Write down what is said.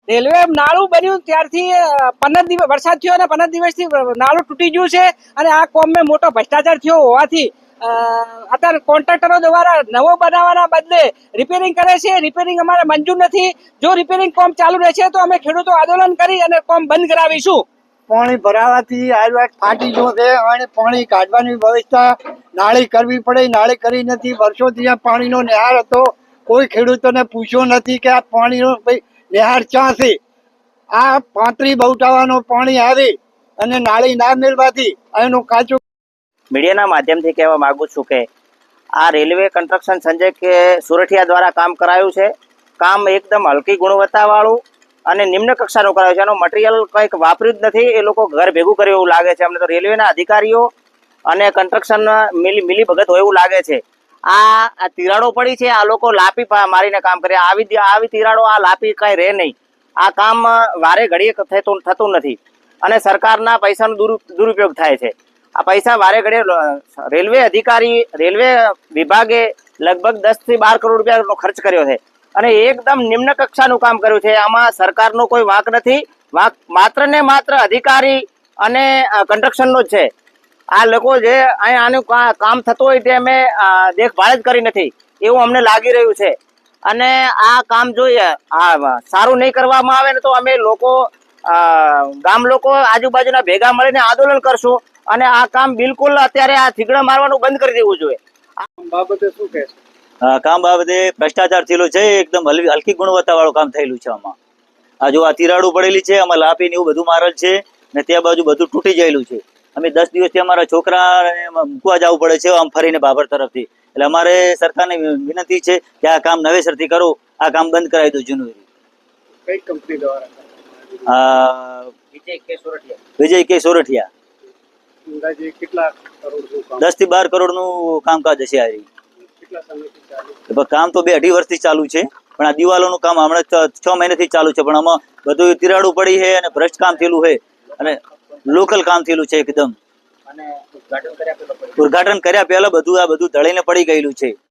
Railway નાળું બન્યું ત્યારથી 15 દિવસ વરસાદ થયો અને 15 દિવસથી નાળું તૂટી ગયું છે અને આ કોમમાં મોટો ભ્રષ્ટાચાર થયો હોવાથી અત્યારે કોન્ટ્રાક્ટરો દ્વારા નવો બનાવવાના બદલે રિપેરિંગ કરે છે. રિપેરિંગ અમારે મંજૂર નથી. જો રિપેરિંગ કામ ચાલુ રહેશે તો અમે ખેડૂતો આંદોલન કરી અને કામ બંધ કરાવીશું. પાણી ભરાવાથી આજુબાજુ ફાટી ગયો છે અને પાણી કાઢવાની વ્યવસ્થા નાળી કરવી પડે, નાળી કરી નથી. વર્ષોથી આ પાણીનો નિહાર હતો, કોઈ ખેડૂતોને પૂછ્યો નથી કે આ પાણીનો નિહાર ક્યાં છે. આ 35 બહુટાવાનું પાણી આવે અને નાળી ના મેળવાથી એનું કાચું. મીડિયાના માધ્યમથી કહેવા માંગુ છું કે આ રેલવે કન્સ્ટ્રક્શન સંજય કે સુરઠિયા દ્વારા કામ કરાયું છે. કામ એકદમ હલકી ગુણવત્તાવાળું અને નિમ્ન કક્ષાનું કરાયું છે. એનું મટીરિયલ કંઈક વાપર્યું જ નથી. એ લોકો ઘર ભેગું કર્યું એવું લાગે છે અમને તો. રેલવેના અધિકારીઓ અને કન્સ્ટ્રક્શન મિલી ભગત હોય એવું લાગે છે. આ તિરાડો પડી છે, આ લોકો લાપી મારીને કામ કરે. આવી તિરાડો આ લાપી કઈ રહે નહીં. આ કામ વારે ઘડીએ થતું નથી અને સરકારના પૈસાનો દુરુપયોગ થાય છે. આ પૈસા વારે ઘડીએ રેલવે વિભાગે લગભગ 10 થી 12 કરોડ રૂપિયાનો ખર્ચ કર્યો છે અને એકદમ નિમ્ન કક્ષાનું કામ કર્યું છે. આમાં સરકારનો કોઈ વાંક નથી. વાંક માત્ર ને માત્ર અધિકારી અને કન્સ્ટ્રક્શનનો જ છે. આ લોકો જે આનું કામ થતું હોય તે અમે દેખભાળ જ કરી નથી એવું અમને લાગી રહ્યું છે. અને આ કામ જોઈએ સારું નહીં કરવામાં આવે ને તો અમે લોકો ગામ લોકો આજુબાજુના ભેગા મળીને આંદોલન કરશું અને આ કામ બિલકુલ અત્યારે આ થીગડા મારવાનું બંધ કરી દેવું જોઈએ. બાબતે શું કહેશો? કામ બાબતે ભ્રષ્ટાચાર થયેલો છે. એકદમ હલકી ગુણવત્તા વાળું કામ થયેલું છે. આમાં આ જો આ તિરાડું પડેલી છે, આમાં લાપી ને એવું બધું મારેલ છે ને ત્યાં બાજુ બધું તૂટી ગયેલું છે. અમે 10 દિવસથી અમારા છોકરાને મૂકવા જવું પડે છે આમ ફરીને બાબર તરફથી. એટલે અમારે સરકારને વિનંતી છે કે આ કામ નવેસરથી કરો, આ કામ બંધ કરાવી દો જૂનું. કઈ કંપની દ્વારા? વિજય કે સોરઠિયા. અંદાજે કેટલા કરોડનું કામ? 10 થી 12 કરોડનું કામકાજ હશે. આ કેટલા સમયથી ચાલુ? કામ તો 2-2.5 વર્ષથી ચાલુ છે, પણ આ દિવાલોનું કામ હમણાં 6 મહિનાથી ચાલુ છે. પણ આમાં બધું તિરાડું પડી છે અને ભ્રષ્ટ કામ થયેલું છે અને લોકલ કામ થયેલું છે એકદમ. ઉદઘાટન કર્યા પહેલા બધું આ બધું ધળીને પડી ગયેલું છે.